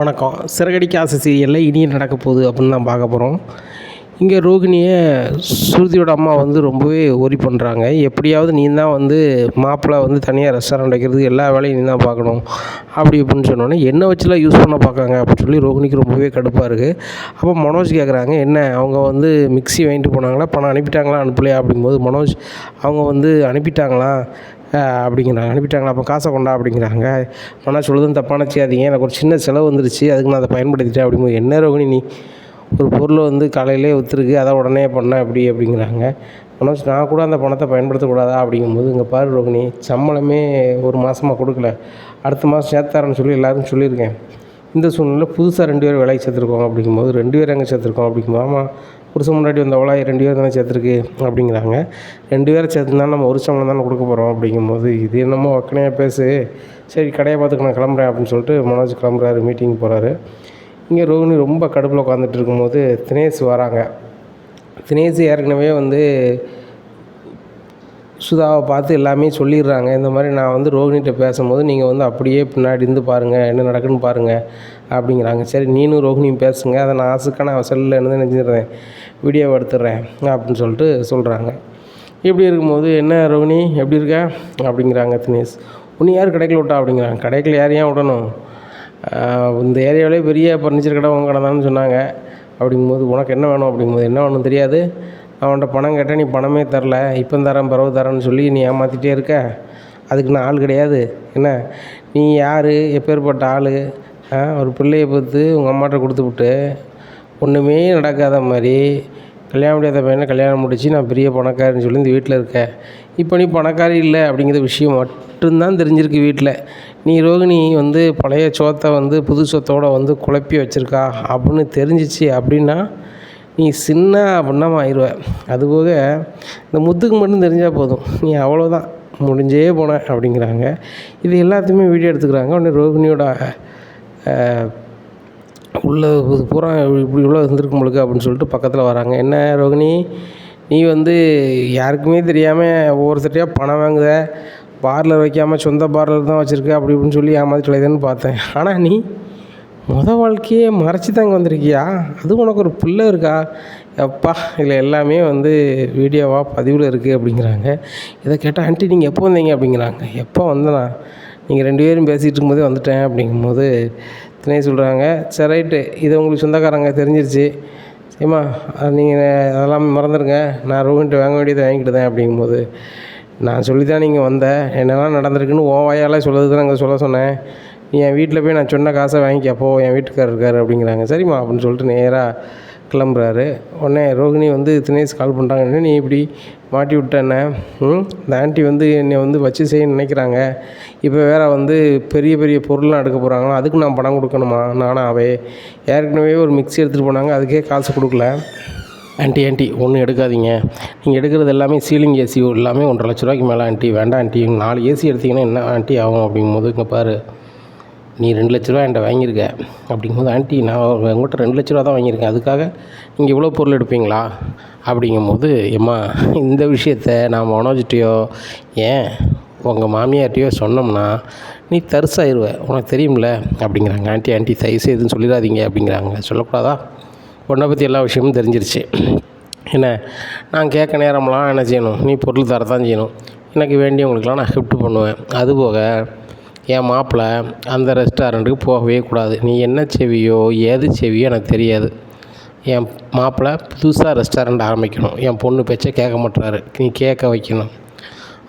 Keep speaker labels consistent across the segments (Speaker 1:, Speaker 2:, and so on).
Speaker 1: வணக்கம். சிறகடிக்க ஆசை சீரியலில் இனி நடக்க போகுது அப்படின்னு தான் பார்க்க போகிறோம். இங்கே ரோகிணியை ஸ்ருதியோட அம்மா வந்து ரொம்பவே ஒரி பண்ணுறாங்க. எப்படியாவது நீ தான் வந்து மாப்பிள்ளை வந்து தனியாக ரெஸ்டாரண்ட் வைக்கிறது எல்லா வேலையும் நீ தான் பார்க்கணும் அப்படி இப்படின்னு சொன்னோன்னே என்ன வச்சுலாம் யூஸ் பண்ண பார்க்காங்க அப்படின்னு சொல்லி ரோகிணிக்கு ரொம்பவே கடுப்பாக இருக்குது. அப்போ மனோஜ் கேட்குறாங்க, என்ன அவங்க வந்து மிக்ஸி வாங்கிட்டு போனாங்களா, பணம் அனுப்பிட்டாங்களா அனுப்பலையா அப்படிங்கும்போது மனோஜ் அவங்க வந்து அனுப்பிட்டாங்களா அப்படிங்கிறாங்க. அனுப்பிட்டாங்களா, அப்போ காசை கொண்டா அப்படிங்கிறாங்க. ஆனால் சொல்லுதுன்னு தப்பான செய்யாதீங்க, எனக்கு ஒரு சின்ன செலவு வந்துருச்சு, அதுக்கு நான் அதை பயன்படுத்திட்டேன் அப்படிங்கும்போது, என்ன ரோகிணி நீ ஒரு பொருளை வந்து காலையிலே விற்றுருக்கு அதை உடனே பண்ண அப்படிங்கிறாங்க. மனோஜ் நான் கூட அந்த பணத்தை பயன்படுத்தக்கூடாதா அப்படிங்கும்போது, இங்கே பாரு ரோகிணி, சம்பளமே ஒரு மாதமாக கொடுக்கல, அடுத்த மாதம் சேர்த்தாரன்னு சொல்லி எல்லோரும் சொல்லியிருக்கேன். இந்த சூழ்நிலையில் புதுசாக 2 பேர் வேலைக்கு சேர்த்துருக்கோம் அப்படிங்கும்போது, 2 பேர் எங்கே சேர்த்துருக்கோம் அப்படிங்கும்போது, ஆமாம் புருஷன் முன்னாடி வந்தவளா 2 பேர் தானே சேர்த்துருக்கு அப்படிங்கிறாங்க. 2 பேரை சேர்த்துருந்தாலும் நம்ம ஒரு சம்பளம் தானே கொடுக்க போகிறோம் அப்படிங்கும்போது, இது என்னமோ வக்கனையாக பேசு, சரி கடையை பார்த்துக்கு நான் கிளம்புறேன் அப்படின்னு சொல்லிட்டு மனோஜ் கிளம்புறாரு, மீட்டிங் போகிறாரு. இங்கே ரோகிணி ரொம்ப கடுப்பில் உட்காந்துட்டு இருக்கும்போது தினேஷ் வராங்க. தினேஷ் ஏற்கனவே வந்து சுதாவை பார்த்து எல்லாமே சொல்லிடுறாங்க. இந்த மாதிரி நான் வந்து ரோகிணிகிட்ட பேசும்போது நீங்கள் வந்து அப்படியே பின்னாடி இருந்து பாருங்கள், என்ன நடக்குதுன்னு பாருங்கள் அப்படிங்கிறாங்க. சரி நீனும் ரோகிணியும் பேசுங்க, அதை நான் ஆசுக்கான செல்லில் இருந்து நினைச்சிடுறேன், வீடியோவை எடுத்துடுறேன் அப்படின்னு சொல்லிட்டு சொல்கிறாங்க. இப்படி இருக்கும்போது, என்ன ரோகிணி எப்படி இருக்க அப்படிங்கிறாங்க தினேஷ். உன்னை யார் கடைக்கில் விட்டா அப்படிங்கிறாங்க. கடைக்கில் யார் ஏன் விடணும், இந்த ஏரியாவிலே பெரிய ஃபர்னிச்சர் கடை உங்கள் கடை தான்னு சொன்னாங்க அப்படிங்கும்போது, உனக்கு என்ன வேணும் அப்படிங்கும்போது, என்ன வேணும் தெரியாது, அவன்கிட்ட பணம் கேட்டால் நீ பணமே தரல, இப்போ தரேன் பிறகு தரேன்னு சொல்லி நீ ஏமாற்றிட்டே இருக்க, அதுக்கு நான் ஆள் கிடையாது, என்ன நீ யார், எப்பேற்பட்ட ஆள், ஒரு பிள்ளையை பார்த்து உங்கள் அம்மாட்ட கொடுத்துவிட்டு ஒன்றுமே நடக்காத மாதிரி கல்யாணம் முடியாத பையனை கல்யாணம் முடிச்சு நான் பெரிய பணக்காரன்னு சொல்லி இந்த வீட்டில் இருக்க, இப்போ நீ பணக்காரி இல்லை அப்படிங்கிற விஷயம் மட்டும்தான் தெரிஞ்சிருக்கு வீட்டில். நீ ரோகிணி வந்து பழைய சோத்தை வந்து புது சொத்தோடு வந்து குழப்பி வச்சுருக்கா அப்படின்னு தெரிஞ்சிச்சு அப்படின்னா நீ சின்ன பண்ணாமல் ஆயிடுவேன். அதுபோக இந்த முத்துக்கு மட்டும் தெரிஞ்சால் போதும், நீ அவ்வளோதான் முடிஞ்சே போன அப்படிங்கிறாங்க. இது எல்லாத்தையுமே வீடியோ எடுத்துக்கிறாங்க. உடனே ரோகிணியோட உள்ள பூரா இப்படி உள்ள இருந்திருக்கும் பொழுது அப்படின்னு சொல்லிட்டு பக்கத்தில் வராங்க. என்ன ரோகிணி நீ வந்து யாருக்குமே தெரியாமல் ஒவ்வொருத்தரையாக பணம் வாங்குத, பார்லர் வைக்காமல் சொந்த பார்லர் தான் வச்சுருக்க அப்படி இப்படின்னு சொல்லி ஏமாற்றிட்டுலேதுன்னு பார்த்தேன். ஆனால் நீ வாழ்க்கையே மறைச்சி தாங்க வந்திருக்கியா, அதுவும் உனக்கு ஒரு பிள்ளை இருக்கா, எப்பா இதில் எல்லாமே வந்து வீடியோவாக பதிவில் இருக்குது அப்படிங்கிறாங்க. இதை கேட்டால் ஆண்டி நீங்கள் எப்போ வந்தீங்க அப்படிங்கிறாங்க. எப்போ வந்தேண்ணா, நீங்கள் 2 பேரும் பேசிகிட்டு இருக்கும்போதே வந்துட்டேன் அப்படிங்கும்போது தினேஷ் சொல்கிறாங்க, சரி ரைட்டு, இது உங்களுக்கு சொந்தக்காரங்க தெரிஞ்சிருச்சு, சரிம்மா நீங்கள் அதெல்லாம் மறந்துடுங்க, நான் ரோகிணிட்ட வாங்க வேண்டியதை வாங்கிக்கிட்டேன் அப்படிங்கும்போது, நான் சொல்லி தான் நீங்கள் வந்தேன், என்னெல்லாம் நடந்திருக்குன்னு உன் வாயால் சொல்லுறது தான் அங்கே சொல்ல சொன்னேன், நீ என் வீட்டில் போய் நான் சொன்ன காசை வாங்கிக்கப்போ என் வீட்டுக்காரர் இருக்கார் அப்படிங்கிறாங்க. சரிம்மா அப்படின்னு சொல்லிட்டு நேராக கிளம்புறாரு. உடனே ரோகிணி வந்து தினேஷ் கால் பண்ணுறாங்க, நீ இப்படி மாட்டி விட்டேன்ன, இந்த ஆண்டி வந்து என்னை வந்து வச்சு செய்ய நினைக்கிறாங்க, இப்போ வேறு வந்து பெரிய பெரிய பொருள்லாம் எடுக்க போகிறாங்களா, அதுக்கு நான் பணம் கொடுக்கணுமா, நானாவே ஏற்கனவே ஒரு மிக்ஸி எடுத்துகிட்டு போனாங்க, அதுக்கே காசு கொடுக்கல, ஆண்டி ஒன்றும் எடுக்காதீங்க, நீங்கள் எடுக்கிறது எல்லாமே சீலிங் ஏசி எல்லாமே 1.5 லட்ச ரூபாய்க்கு மேலே ஆண்டி, வேண்டாம் ஆண்டி, 4 ஏசி எடுத்திங்கன்னா என்ன ஆண்டி ஆகும் அப்படிங்கும்போது, இங்கே பாரு நீ 2 லட்ச ரூபா என்கிட்ட வாங்கியிருக்க அப்படிங்கும்போது, ஆண்டி நான் உங்கள்கிட்ட 2 லட்ச ரூபா தான் வாங்கியிருக்கேன், அதுக்காக நீங்கள் இவ்வளோ பொருள் எடுப்பீங்களா அப்படிங்கும்போது, எம்மா இந்த விஷயத்த நான் மனோஜ்கிட்டையோ ஏன் உங்கள் மாமியார்கிட்டையோ சொன்னோம்னா நீ தரிசாயிருவ, உனக்கு தெரியும்ல அப்படிங்கிறாங்க. ஆண்டி தயவுசெய்துன்னு சொல்லிடாதீங்க அப்படிங்கிறாங்க. சொல்லக்கூடாதா, உன்னை பற்றி எல்லா விஷயமும் தெரிஞ்சிருச்சு, என்ன நான் கேட்க நேரம்லாம் என்ன செய்யணும், நீ பொருள் தரத்தான் செய்யணும், எனக்கு வேண்டியவங்களுக்கெல்லாம் நான் கிஃப்ட் பண்ணுவேன், அதுபோக என் மாப்பிள்ளை அந்த ரெஸ்டாரண்ட்டுக்கு போகவே கூடாது, நீ என்ன செய்வியோ ஏது செய்வியோ எனக்கு தெரியாது, என் மாப்பிள்ளை புதுசாக ரெஸ்டாரண்ட் ஆரம்பிக்கணும், என் பொண்ணு பேச்சை கேட்க மாட்டாரு, நீ கேட்க வைக்கணும்.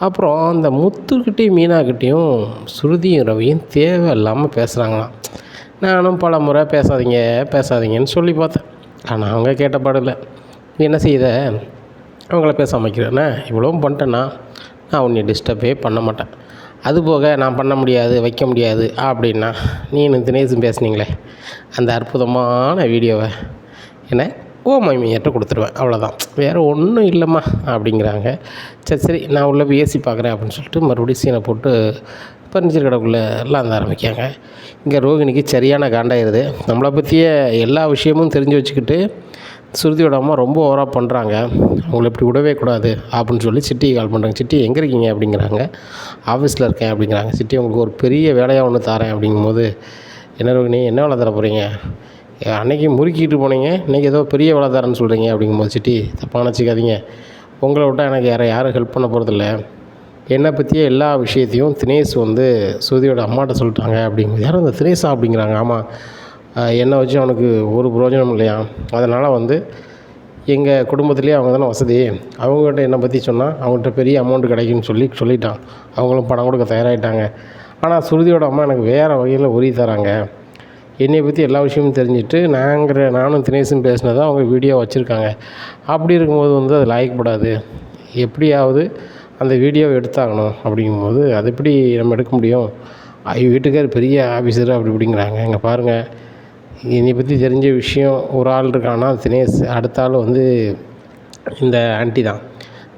Speaker 1: அப்புறம் அந்த முத்துக்கிட்டையும் மீனாக்கிட்டையும் ஸ்ருதியும் ரவியும் தேவையில்லாமல் பேசுகிறாங்களாம். நானும் பல முறை பேசாதீங்கன்னு சொல்லி பார்த்தேன், ஆனால் அவங்க கேட்டப்பாடில்லை. நீ என்ன செய்த, அவங்கள பேச வைக்கிறேன்னா இவ்வளவும் பண்ணிட்டேன்னா நான் உன்னை டிஸ்டர்பே பண்ண மாட்டேன், அதுபோக நான் பண்ண முடியாது வைக்க முடியாது அப்படின்னா நீனும் தினேஷும் பேசுனீங்களே அந்த அற்புதமான வீடியோவை என்ன மாமியார்ட்ட கொடுத்துருவேன், அவ்வளோதான், வேறு ஒன்றும் இல்லைம்மா அப்படிங்கிறாங்க. சரி நான் உள்ளே போய் ஏசி பார்க்குறேன் அப்படின்னு சொல்லிட்டு மறுபடியும் சீனை போட்டு ஃபர்னிச்சர் கடைக்குள்ளே எல்லாம் அந்த ஆரம்பிக்காங்க. இங்கே ரோகிணிக்கு சரியான காண்டாயிருது. நம்மளை பற்றிய எல்லா விஷயமும் தெரிஞ்சு வச்சுக்கிட்டு ஸ்ருதியோட அம்மா ரொம்ப ஓவராக பண்ணுறாங்க, அவங்கள இப்படி விடவே கூடாது அப்படின்னு சொல்லி சிட்டியை கால் பண்ணுறாங்க. சிட்டி எங்கே இருக்கீங்க அப்படிங்கிறாங்க. ஆஃபீஸில் இருக்கேன் அப்படிங்கிறாங்க. சிட்டி உங்களுக்கு ஒரு பெரிய வேலையாக ஒன்று தரேன் அப்படிங்கும்போது, என்ன ரோகிணி என்ன வேலை தர போகிறீங்க? அன்றைக்கி முறுக்கிட்டு போனீங்க, இன்றைக்கி ஏதோ பெரிய வேலை தரேன்னு சொல்கிறீங்க அப்படிங்கும்போது, சிட்டி தப்பாக நினச்சிக்காதீங்க. உங்களை விட்டால் எனக்கு யாரும் ஹெல்ப் பண்ண போகிறதில்ல. என்னை பற்றிய எல்லா விஷயத்தையும் தினேஷ் வந்து ஸ்ருதியோட அம்மாட்ட சொல்லிட்டாங்க அப்படிங்கும்போது, யாரும் இந்த தினேஷா அப்படிங்கிறாங்க. ஆமாம், என்னை வச்சு அவனுக்கு ஒரு பிரயோஜனம் இல்லையா, அதனால் வந்து எங்கள் குடும்பத்துலேயே அவங்க தானே வசதி, அவங்ககிட்ட என்னை பற்றி சொன்னால் அவங்கள்ட்ட பெரிய அமௌண்ட்டு கிடைக்குன்னு சொல்லிட்டான். அவங்களும் பணம் கொடுக்க தயாராகிட்டாங்க. ஆனால் ஸ்ருதியோட அம்மா எனக்கு வேறு வகையில் உதவி தராங்க. என்னை பற்றி எல்லா விஷயமும் தெரிஞ்சுட்டு நானும் தினேஷும் பேசினதை அவங்க வீடியோ வச்சுருக்காங்க. அப்படி இருக்கும்போது வந்து அது லாய்க்கப்படாது. எப்படியாவது அந்த வீடியோவை எடுத்தாகணும். அப்படிங்கும்போது அது எப்படி நம்ம எடுக்க முடியும்? வீட்டுக்கார் பெரிய ஆஃபீஸர் அப்படி இப்படிங்கிறாங்க. இங்கே பாருங்கள், என்னை பற்றி தெரிஞ்ச விஷயம் ஒரு ஆள் இருக்கான்னா தினேஷ், அடுத்த ஆள் வந்து இந்த ஆண்டி தான்.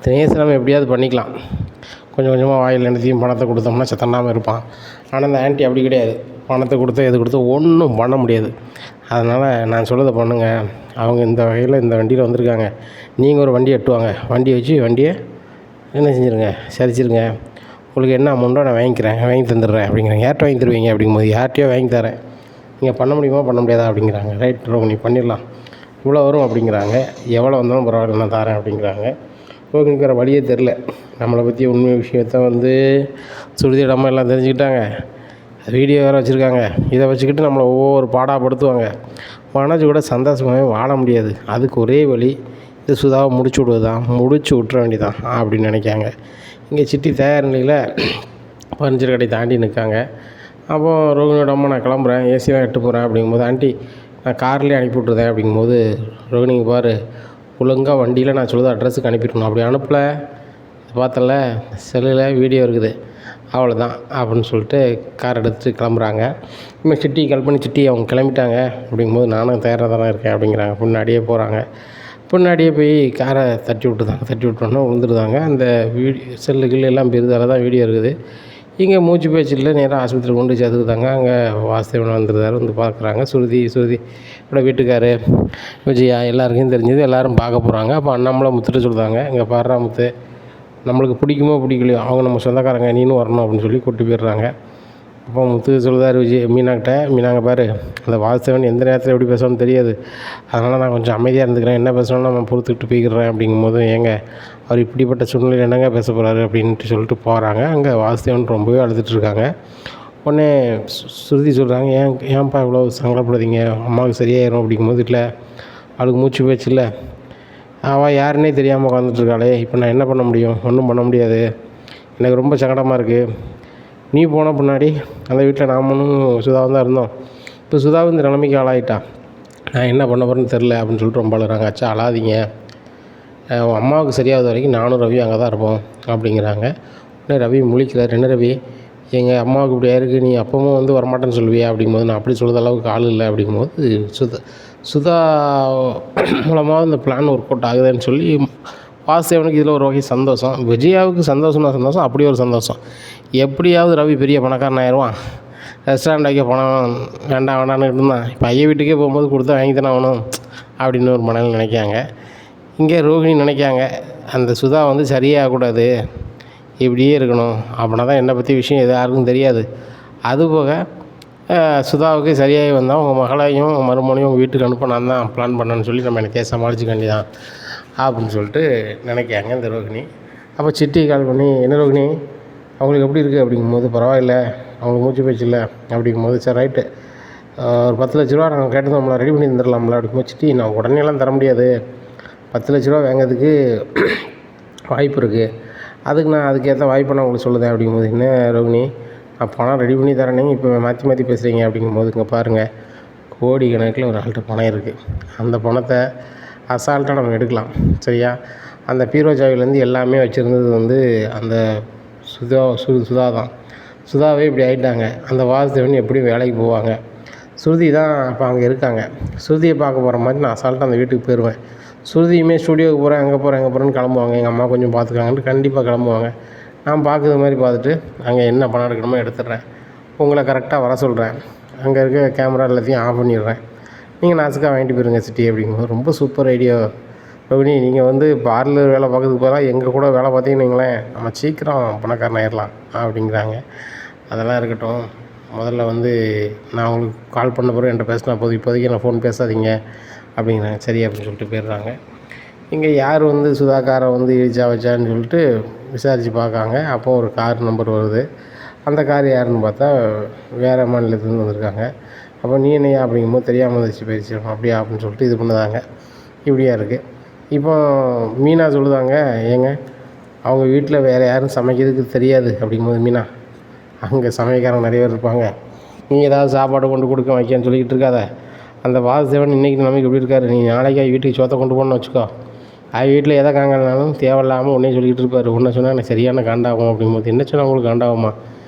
Speaker 1: தினேஷ் நம்ம எப்படியாவது பண்ணிக்கலாம், கொஞ்சம் கொஞ்சமாக வாயில் என்னத்தையும் பணத்தை கொடுத்தோம்னா சத்தனாமல் இருப்பான். ஆனால் இந்த ஆண்டி அப்படி கிடையாது. பணத்தை கொடுத்தோ எது கொடுத்தோ ஒன்றும் பண்ண முடியாது. அதனால் நான் சொல்கிறத பண்ணுங்கள். அவங்க இந்த வகையில் இந்த வண்டியில் வந்திருக்காங்க. நீங்கள் ஒரு வண்டி எட்டுவாங்க, வண்டியை வச்சு வண்டியை என்ன செஞ்சுருங்க, சரிச்சிருங்க. உங்களுக்கு என்ன அமௌண்ட்டோ நான் வாங்கி தந்துடுறேன் அப்படிங்கிறாங்க. யார்கிட்ட வாங்கி தருவீங்க அப்படிங்கும்போது, யார்கிட்டையோ வாங்கி தரேன், நீங்கள் பண்ண முடியுமா பண்ண முடியாதா அப்படிங்கிறாங்க. ரைட் ரோகிணி பண்ணிடலாம், இவ்வளோ வரும் அப்படிங்கிறாங்க. எவ்வளோ வந்தாலும் பரவாயில்ல நான் தரேன் அப்படிங்கிறாங்க. ரோகிணிக்கு வேறு வழியே தெரில. நம்மளை பற்றி உண்மை விஷயத்த வந்து ஸ்ருதியோட அம்மா எல்லாம் தெரிஞ்சுக்கிட்டாங்க. வீடியோ வேறு வச்சுருக்காங்க. இதை வச்சுக்கிட்டு நம்மளை ஒவ்வொரு பாடாப்படுத்துவாங்க. மனசு கூட சந்தோஷமாகவே வாழ முடியாது. அதுக்கு ஒரே வழி இது சுதாவை முடிச்சு விட்ற வேண்டியதான் அப்படின்னு நினைக்காங்க. இங்கே சிட்டி தயார் நிலையில் பர்னிச்சர் கடை தாண்டி நிற்காங்க. அப்போ ரோகிணியோட அம்மா நான் கிளம்புறேன், ஏசிலாம் எட்டு போகிறேன் அப்படிங்கும்போது, ஆண்டி நான் கார்லேயே அனுப்பி விட்ருதேன் அப்படிங்கும்போது, ரோகிணிக்கு பாரு, ஒழுங்காக வண்டியில் நான் சொல்லுறது அட்ரஸுக்கு அனுப்பிடணும், அப்படி அனுப்பலை பார்த்தல செல்லில் வீடியோ இருக்குது அவ்வளோதான் அப்படின்னு சொல்லிட்டு கார் எடுத்துகிட்டு கிளம்புறாங்க. இனிமேல் சிட்டி கால் பண்ணி, சிட்டி அவங்க கிளம்பிட்டாங்க அப்படிங்கும்போது நானும் தயாராக தானே இருக்கேன் அப்படிங்கிறாங்க. முன்னாடியே போகிறாங்க. முன்னாடியே போய் காரை தட்டி விட்டோன்னா விழுந்துருந்தாங்க. அந்த செல்லுகள் எல்லாம் போயிருது. அதில் தான் வீடியோ இருக்குது. இங்கே மூச்சு பேச்சு இல்லை, நேராக ஆஸ்பத்திரி கொண்டு சேர்த்துக்கிட்டாங்க. அங்கே வாசுதேவன் வந்துருந்தார். வந்து பார்க்குறாங்க. ஸ்ருதியோட வீட்டுக்கார் விஜயா எல்லாருக்கும் தெரிஞ்சது. எல்லோரும் பார்க்க போகிறாங்க. அப்போ அண்ணாமலை முத்துட்டு சொல்லுதாங்க, இங்கே பாடுறா முத்து, நம்மளுக்கு பிடிக்குமோ பிடிக்கலையோ அவங்க நம்ம சொந்தக்காரங்க, நீனும் வரணும் அப்படின்னு சொல்லி கூட்டி போயிடுறாங்க. அப்போ முத்து சொல்லுதார் மீனாங்க பாரு, அந்த வாசுதேவன் எந்த நேரத்தில் எப்படி பேசணும்னு தெரியாது, அதனால் நான் கொஞ்சம் அமைதியாக இருந்துக்கிறேன், என்ன பேசணும்னு நம்ம பொறுத்துக்கிட்டு போய்க்கிறேன் அப்படிங்கும்போது, ஏங்க அவர் இப்படிப்பட்ட சூழ்நிலையில் என்னங்க பேச போகிறாரு அப்படின்ட்டு சொல்லிட்டு போகிறாங்க. அங்கே வாசுதேவன் ரொம்பவே அழுதுட்டுருக்காங்க. உடனே ஸ்ருதி சொல்கிறாங்க, ஏன்ப்பா இவ்வளோ சங்கடப்படாதீங்க, அம்மாவுக்கு சரியாயிரும் அப்படிங்கும்போது, இல்லை அவளுக்கு மூச்சு பேச்சு இல்லை, அவள் யாருன்னே தெரியாமல் உட்காந்துட்ருக்காளே, இப்போ நான் என்ன பண்ண முடியும், ஒன்றும் பண்ண முடியாது, எனக்கு ரொம்ப சங்கடமாக இருக்குது, நீ போன பின்னாடி அந்த வீட்டில் நாமளும் சுதாவும் தான் இருந்தோம், இப்போ சுதாவும் இந்த நிலைமைக்கு ஆளாயிட்டான், நான் என்ன பண்ண போகிறேன்னு தெரில அப்படின்னு சொல்லிட்டு ரொம்ப அழுகிறாங்க. அச்சா அழாதீங்க, அம்மாவுக்கு சரியாவது வரைக்கும் நானும் ரவி அங்கே தான் இருப்போம் அப்படிங்கிறாங்க. உடனே ரவி முழிக்கிறார், என்ன ரவி எங்கள் அம்மாவுக்கு இப்படி ஆயிருக்கு, நீ அப்பவும் வந்து வரமாட்டேன்னு சொல்லுவியா அப்படிங்கும்போது, நான் அப்படி சொல்கிற அளவுக்கு ஆள் இல்லை அப்படிங்கும்போது, சுதா மூலமாக இந்த பிளான் ஒர்க் அவுட் ஆகுதுன்னு சொல்லி வாசுதேவனுக்கு இதில் ஒரு வகை சந்தோஷம். விஜயாவுக்கு சந்தோஷம், அப்படி ஒரு சந்தோஷம். எப்படியாவது ரவி பெரிய பணக்காரன் ஆயிடுவான், ரெஸ்டாரண்ட் வைக்க பணம் வேண்டான்னு இருந்தான், இப்போ ஐயா வீட்டுக்கே போகும்போது கொடுத்தா வாங்கி தானே ஆகணும் அப்படின்னு ஒரு மனதில் நினைக்காங்க. இங்கே ரோகிணி நினைக்காங்க, அந்த சுதா வந்து சரியாகக்கூடாது, இப்படியே இருக்கணும், அப்படின்னா தான் என்னை பற்றி விஷயம் எது யாருக்கும் தெரியாது, அதுபோக சுதாவுக்கு சரியாகி வந்தால் உங்கள் மகளையும் மருமகனையும் உங்கள் வீட்டுக்கு அனுப்ப நான் தான் பிளான் பண்ணேன்னு சொல்லி நம்ம எனக்கே சமாளிச்சுக்க வேண்டியதான் அப்படின்னு சொல்லிட்டு நினைக்காங்க இந்த ரோகிணி. அப்போ சிட்டி கால் பண்ணி, என்ன ரோகிணி அவங்களுக்கு எப்படி இருக்குது அப்படிங்கும்போது, பரவாயில்ல அவங்களுக்கு மூச்சு பேச்சு இல்லை அப்படிங்கும்போது, சரி ரைட்டு ஒரு 10 லட்ச ரூபா நாங்கள் கேட்டோம்ல, ரெடி பண்ணி தந்துடலாம்ல அப்படிங்கும்போது, சிட்டி நான் உடனேலாம் தர முடியாது, 10 லட்ச ரூபா வாங்கிறதுக்கு வாய்ப்பு இருக்குது, அதுக்கேற்ற வாய்ப்பை நான் உங்களுக்கு சொல்லுதேன் அப்படிங்கும்போது, என்ன ரோகிணி நான் பணம் ரெடி பண்ணி தரேனே, இப்போ மாற்றி பேசுகிறீங்க அப்படிங்கும்போது, இங்கே பாருங்கள் கோடி கணக்கில் ஒரு ஆள்கிட்ட பணம் இருக்குது, அந்த பணத்தை அசால்ட்டாக நம்ம எடுக்கலாம் சரியா. அந்த பீரோஜாவிலேருந்து எல்லாமே வச்சுருந்தது வந்து அந்த சுதா தான். சுதாவே இப்படி ஆகிட்டாங்க. அந்த வாசுதேவன் எப்படியும் வேலைக்கு போவாங்க, ஸ்ருதி தான் அப்போ அங்கே இருக்காங்க. ஸ்ருதியை பார்க்க போகிற மாதிரி நான் அசால்ட்டாக அந்த வீட்டுக்கு போயிடுவேன். ஸ்ருதியுமே ஸ்டூடியோவுக்கு போகிறேன், அங்கே போகிறேன்னு கிளம்புவாங்க. எங்கள் அம்மா கொஞ்சம் பார்த்துக்காங்கன்ட்டு கண்டிப்பாக கிளம்புவாங்க. நான் பார்க்குற மாதிரி பார்த்துட்டு அங்கே என்ன பணம் எடுக்கணுமோ எடுத்துடுறேன், உங்களை கரெக்டாக வர சொல்கிறேன், அங்கே இருக்க கேமரா எல்லாத்தையும் ஆஃப் பண்ணிடுறேன், நீங்கள் நாசுக்காக வாங்கிட்டு போயிருங்க சிட்டி அப்படிங்கும்போது, ரொம்ப சூப்பர் ஐடியா ரோகிணி, நீங்கள் வந்து பார்லர் வேலை பார்க்கறதுக்கு போகிறா எங்கள் கூட வேலை பார்த்தீங்கன்னு வைங்களேன், நம்ம சீக்கிரம் பணக்காரன் ஆயிடலாம் அப்படிங்கிறாங்க. அதெல்லாம் இருக்கட்டும், முதல்ல வந்து நான் உங்களுக்கு கால் பண்ண பிறகு என்கிட்ட பேசினா போதும், இப்போதைக்கு நான் ஃபோன் பேசாதீங்க அப்படிங்கிறாங்க. சரி அப்படின்னு சொல்லிட்டு போயிடுறாங்க. இங்கே யார் வந்து சுதா காரை வந்து இடிச்சா வச்சான்னு சொல்லிட்டு விசாரித்து பார்க்காங்க. அப்போது ஒரு கார் நம்பர் வருது. அந்த கார் யாருன்னு பார்த்தா வேறு மாநிலத்துலேருந்து வந்திருக்காங்க. அப்போ நீ என்னையா அப்படிங்கும்போது தெரியாமல் வந்துச்சு போயிடுச்சு அப்படியா அப்படின்னு சொல்லிட்டு இது பண்ணுதாங்க. இப்படியா இருக்குது. இப்போ மீனா சொல்லுதாங்க, ஏங்க அவங்க வீட்டில் வேறு யாரும் சமைக்கிறதுக்கு தெரியாது அப்படிங்கும்போது, மீனா அங்கே சமையல்காரங்க நிறைய பேர் இருப்பாங்க, நீ ஏதாவது சாப்பாடு கொண்டு கொடுக்க வைக்கன்னு சொல்லிக்கிட்டு இருக்காத. அந்த வாசுதேவன் இன்றைக்கி நமக்கு எப்படி இருக்காரு, நீ நாளைக்கு வீட்டுக்கு சோத்தை கொண்டு போகணுன்னு வச்சுக்கோ, வீட்டில் எதை காங்கனாலும் தேவையில்லாமல் உன்னே சொல்லிக்கிட்டு இருப்பார். உன்னை சொன்னால் எனக்கு சரியான காண்டாகும் அப்படிங்கும்போது, என்ன சொன்னால் உங்களுக்கு காண்டாகுமா,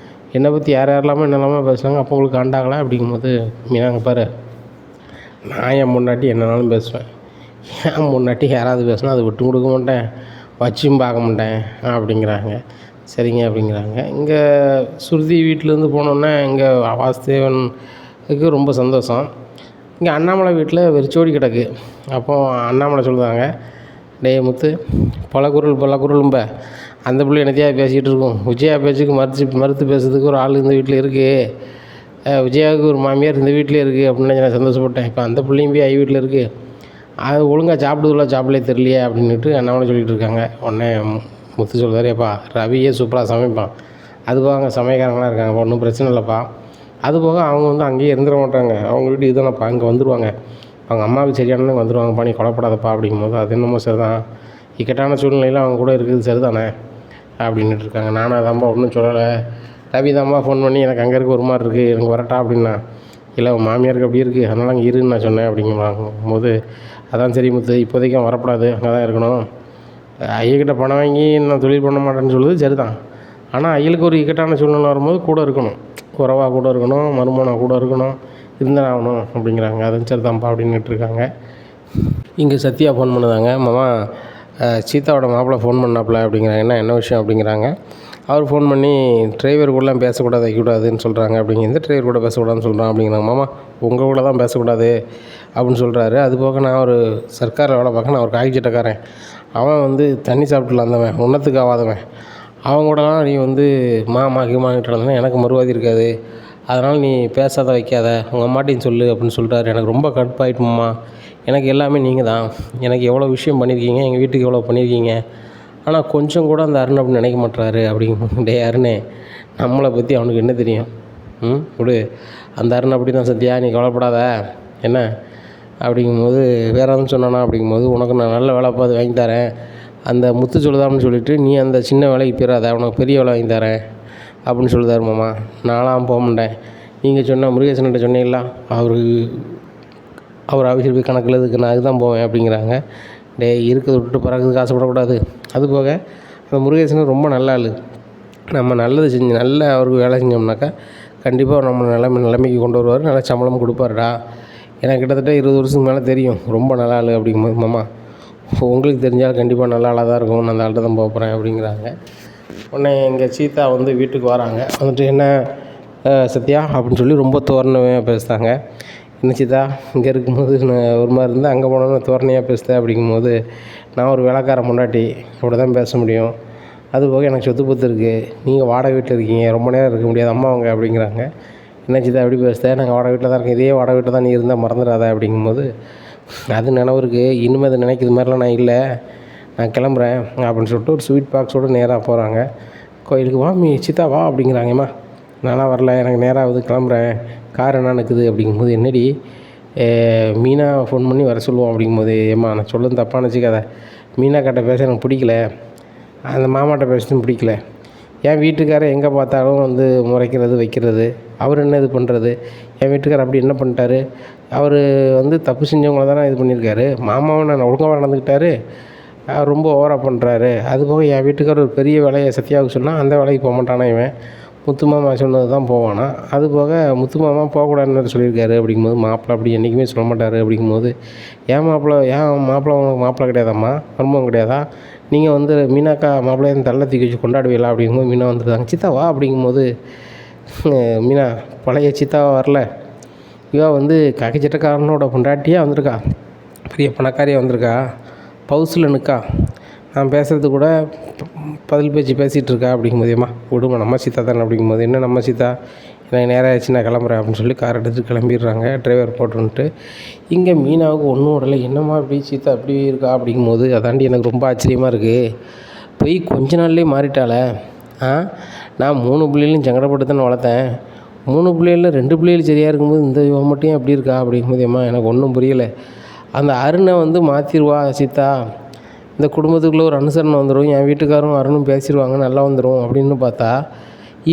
Speaker 1: என்னை பற்றி யார் யாரெல்லாமோ என்னெல்லாமோ பேசுவாங்க, அப்போ உங்களுக்கு காண்டாகலாம் அப்படிங்கும்போது, மீனாங்க பாரு, நான் என் முன்னாடி என்னன்னாலும் பேசுவேன், என் முன்னாடி யாராவது பேசினா அதை விட்டு கொடுக்க மாட்டேன், வச்சும் பார்க்க மாட்டேன் அப்படிங்கிறாங்க. சரிங்க அப்படிங்கிறாங்க. இங்கே ஸ்ருதி வீட்டிலேருந்து போனோன்னே இங்கே வாசுதேவனுக்கு ரொம்ப சந்தோஷம். இங்கே அண்ணாமலை வீட்டில் வெறிச்சோடி கிடக்கு. அப்போது அண்ணாமலை சொல்லுவாங்க, டேய் முத்து, பல குரலும்ப அந்த பிள்ளை என்னத்தையா பேசிக்கிட்டு இருக்கும், விஜயா பேச்சுக்கு மறுத்து பேசுறதுக்கு ஒரு ஆள் இந்த வீட்டில் இருக்குது, விஜயாவுக்கு ஒரு மாமியார் இந்த வீட்டிலே இருக்குது அப்படின்னு நான் சந்தோஷப்பட்டேன். இப்போ அந்த பிள்ளையும் போய் வீட்டில் இருக்குது, அது ஒழுங்காக சாப்பிடலே தெரியலையே அப்படின்ட்டு அண்ணாமலை சொல்லிகிட்டு இருக்காங்க. உடனே முத்து சொல்கிறாரு, ஏப்பா ரவியே சூப்பராக சமைப்பான், அது போக அங்கே சமையல்காரங்களாம் இருக்காங்க, ஒன்றும் பிரச்சனை இல்லைப்பா, அது போக அவங்க வந்து அங்கேயே இருந்துட மாட்டாங்க, அவங்க வீட்டு இதுதானப்பா, இங்கே வந்துடுவாங்க, அவங்க அம்மாவுக்கு சரியானவங்க வந்துடுவாங்கப்பா, நீ கொலைப்படாதப்பா அப்படிங்கும்போது, அது என்னமோ சரிதான், இக்கட்டான சூழ்நிலையில் அவங்க கூட இருக்குது சரிதானே அப்படின்ட்டு இருக்காங்க. நானும் அதான்ப்பா ஒன்றும் சொல்லலை, ரவி தான்ப்பா ஃபோன் பண்ணி எனக்கு அங்கே இருக்க ஒரு மாதிரி இருக்குது, எனக்கு வரட்டா அப்படின்னா, இல்லை மாமியாருக்கு அப்படி இருக்குது அதனால் அங்கே இருன்னு நான் சொன்னேன் அப்படிங்கும்போது, அதான் சரி முத்து, இப்போதைக்கு அவன் வரக்கூடாது, அங்கே தான் இருக்கணும், ஐயக்கிட்ட பணம் வாங்கி நான் தொழில் பண்ண மாட்டேன்னு சொல்லுது சரிதான், ஆனால் ஐயலுக்கு ஒரு இக்கட்டான சூழ்நிலை வரும்போது கூட இருக்கணும், உறவாக கூட இருக்கணும், மருமனாக கூட இருக்கணும், இருந்தால் ஆகணும் அப்படிங்கிறாங்க. அதுவும் சரிதான்ப்பா அப்படின்னுட்டு இருக்காங்க. இங்கே சத்யா ஃபோன் பண்ணுதாங்க, மாமா சீதாவோட மாப்பிள்ளை ஃபோன் பண்ணாப்புல அப்படிங்கிறாங்க. என்ன விஷயம் அப்படிங்கிறாங்க. அவர் ஃபோன் பண்ணி டிரைவர் கூடலாம் பேசக்கூடாது வைக்கக்கூடாதுன்னு சொல்கிறாங்க அப்படிங்க. எந்த டிரைவர் கூட பேசக்கூடாதுன்னு சொல்கிறான் அப்படிங்கிறாங்க. மாமா உங்கள் கூட தான் பேசக்கூடாது அப்படின்னு சொல்கிறாரு. அது போக நான் ஒரு சர்க்காரில் வேலை பார்க்க, நான் ஒரு காய் சட்டக்காரன், அவன் வந்து தண்ணி சாப்பிட்டுல இருந்தவன், ஒன்றத்துக்கு ஆகாதவன், அவங்க கூடலாம் நீ வந்து மாக்கிட்டு இருந்தேன்னா எனக்கு மறுவாதி இருக்காது, அதனால் நீ பேசாத வைக்காத, உங்கள் அம்மாட்டையும் சொல்லு அப்படின்னு சொல்லிட்டாரு. எனக்கு ரொம்ப கடுப்பாயிட்டுமாம்மா, எனக்கு எல்லாமே நீங்கள் தான், எனக்கு எவ்வளோ விஷயம் பண்ணியிருக்கீங்க, எங்கள் வீட்டுக்கு எவ்வளோ பண்ணியிருக்கீங்க, ஆனால் கொஞ்சம் கூட அந்த அருண் அப்படி நினைக்க மாட்டுறாரு அப்படிங்க. டே அருணே, நம்மளை பற்றி அவனுக்கு என்ன தெரியும், விடு, அந்த அருண் அப்படி தான் சத்யா, நீ கவலைப்படாத என்ன அப்படிங்கும்போது, வேறு எதுவும் சொன்னானா அப்படிங்கும்போது, உனக்கு நான் நல்ல வேலை பார்த்து வாங்கி தரேன், அந்த முத்து சொல்லுதான்னு சொல்லிவிட்டு நீ அந்த சின்ன வேலைக்கு போயிடாத, உனக்கு பெரிய வேலை வாங்கி தரேன் அப்படின்னு சொல்லுதாரு. மாமா நான்லாம் போக மாட்டேன், நீங்கள் சொன்ன முருகேசன்கிட்ட சொன்னீங்களா, அவர் ஆஃபீஸில் போய் கணக்கில் இதுக்கு நான் அதுதான் போவேன் அப்படிங்கிறாங்க. டே இருக்கிறத விட்டு பறக்கிறதுக்கு ஆசைப்படக்கூடாது. அதுபோக அந்த முருகேசன் ரொம்ப நல்ல ஆள், நம்ம நல்லது செஞ்சு நல்ல அவருக்கு வேலை செஞ்சோம்னாக்கா கண்டிப்பாக நம்ம நிலைமைக்கு கொண்டு வருவார், நல்ல சம்பளம் கொடுப்பாருடா, எனக்கு கிட்டத்தட்ட 20 வருஷத்துக்கு மேலே தெரியும், ரொம்ப நல்ல ஆள் அப்படிங்கும்போது, மாமா உங்களுக்கு தெரிஞ்சால் கண்டிப்பாக நல்ல ஆளாக தான் இருக்கும், நான் அந்த ஆள்கிட்ட தான் போக போகிறேன் அப்படிங்கிறாங்க. உடனே எங்கள் சீதா வந்து வீட்டுக்கு வராங்க. வந்துட்டு என்ன சத்யா அப்படின்னு சொல்லி ரொம்ப தோரணையாக பேசுகிறாங்க. என்ன சீதா இங்கே இருக்கும்போது நான் ஒரு மாதிரி இருந்தால் அங்கே போனோன்னு தோரணையாக பேசுகிறேன் அப்படிங்கும்போது, நான் ஒரு வேலைக்கார முன்னாடி அப்படி தான் பேச முடியும், அதுபோக எனக்கு சொத்து பத்து இருக்குது, நீங்கள் வாடகை வீட்டில் இருக்கீங்க, ரொம்ப நேரம் இருக்க முடியாது, அம்மா அவங்க அப்படிங்கிறாங்க. என்ன சீதா எப்படி பேசுகிறேன், நாங்கள் வாடகை வீட்டில் தான் இருக்கேன், இதே வாடகை வீட்டில் தான் நீ இருந்தால் மறந்துடாத அப்படிங்கும்போது, அது நினைவு இருக்குது, இனிமேல் அது நினைக்கிற மாதிரிலாம் நான் இல்லை, நான் கிளம்புறேன் அப்படின்னு சொல்லிட்டு ஒரு ஸ்வீட் பாக்ஸோடு நேராக போகிறாங்க கோயிலுக்கு. வா சீதா வா அப்படிங்கிறாங்கம்மா. நான்லாம் வரல, எனக்கு நேராக ஆகுது, கிளம்புறேன், கார் என்ன நிற்குது அப்படிங்கும்போது, என்னடி மீனா ஃபோன் பண்ணி வர சொல்லுவோம் அப்படிங்கும்போது, ஏம்மா நான் சொல்லுறது தப்பாக நினச்சிக்காத, மீனா கிட்ட பேச எனக்கு பிடிக்கல, அந்த மாமாட்ட பேசுறதும் பிடிக்கல, என் வீட்டுக்காரர் எங்கே பார்த்தாலும் வந்து முறைக்கிறது வைக்கிறது, அவர் என்ன இது பண்ணுறது, என் வீட்டுக்காரர் அப்படி என்ன பண்ணிட்டாரு, அவர் வந்து தப்பு செஞ்சவங்கள தானே இது பண்ணியிருக்காரு, மாமாவை நான் ஒழுங்காக நடந்துக்கிட்டாரு, ரொம்ப ஓவராக பண்ணுறாரு, அதுபோக என் வீட்டுக்காரர் ஒரு பெரிய வேலையை சத்யாவுக்கு சொன்னால் அந்த வேலைக்கு போக மாட்டானா, இவன் முத்து மாமா சொன்னது தான் போவானா, அதுபோக முத்து மாமா போகக்கூடாதுன்னு சொல்லியிருக்காரு அப்படிங்கும்போது, மாப்பிள்ளை அப்படி என்றைக்குமே சொல்ல மாட்டார் அப்படிங்கும்போது, ஏன் மாப்பிள்ளை உனக்கு மாப்பிள்ளை கிடையாதாம்மா, மருமகம் கிடையாதா, நீங்கள் வந்து மீனாக்கா மாப்பிள்ளையை தள்ள தூக்கி வச்சு கொண்டாடுவீங்களா அப்படிங்கும்போது, மீனா வந்துருக்காங்க. சித்தாவா அப்படிங்கும்போது, மீனா பழைய சித்தாவா வரல, இவா வந்து காக்கி சட்டக்காரனோட பொண்டாட்டியாக வந்திருக்கா, பெரிய பணக்காரியாக வந்திருக்கா, பவுஸில் நிற்கா, நான் பேசுகிறது கூட பதில் பேச்சு பேசிகிட்டு இருக்கா அப்படிங்கும்போதேம்மா, விடுமா நம்ம சீதா தானே அப்படிங்கும்போது, என்ன நம்ம சீதா எனக்கு நேரம் ஆயிடுச்சு நான் கிளம்புறேன் அப்படின்னு சொல்லி கார் எடுத்துகிட்டு கிளம்பிடுறாங்க. டிரைவர் போட்டுன்ட்டு. இங்கே மீனாவுக்கு ஒன்றும் விடலை. என்னம்மா இப்படி சீதா இப்படி இருக்கா அப்படிங்கும்போது, அதாண்டி எனக்கு ரொம்ப ஆச்சரியமாக இருக்குது. போய் கொஞ்ச நாள்லேயே மாறிட்டாளே. நான் 3 பிள்ளைகளையும் சங்கடப்பட்டு தானே வளர்த்தேன். 3 பிள்ளைகளில் 2 பிள்ளைகள் சரியாக இருக்கும்போது இந்த இவன் மட்டும் ஏன் அப்படி இருக்கா அப்படிங்கும்போது, ஏம்மா எனக்கு ஒன்றும் புரியலை. அந்த அருணை வந்து மாற்றிடுவா சீதா. இந்த குடும்பத்துக்குள்ளே ஒரு அனுசரணை வந்துடும். என் வீட்டுக்காரும் அருணும் பேசிடுவாங்க, நல்லா வந்துடும் அப்படின்னு பார்த்தா,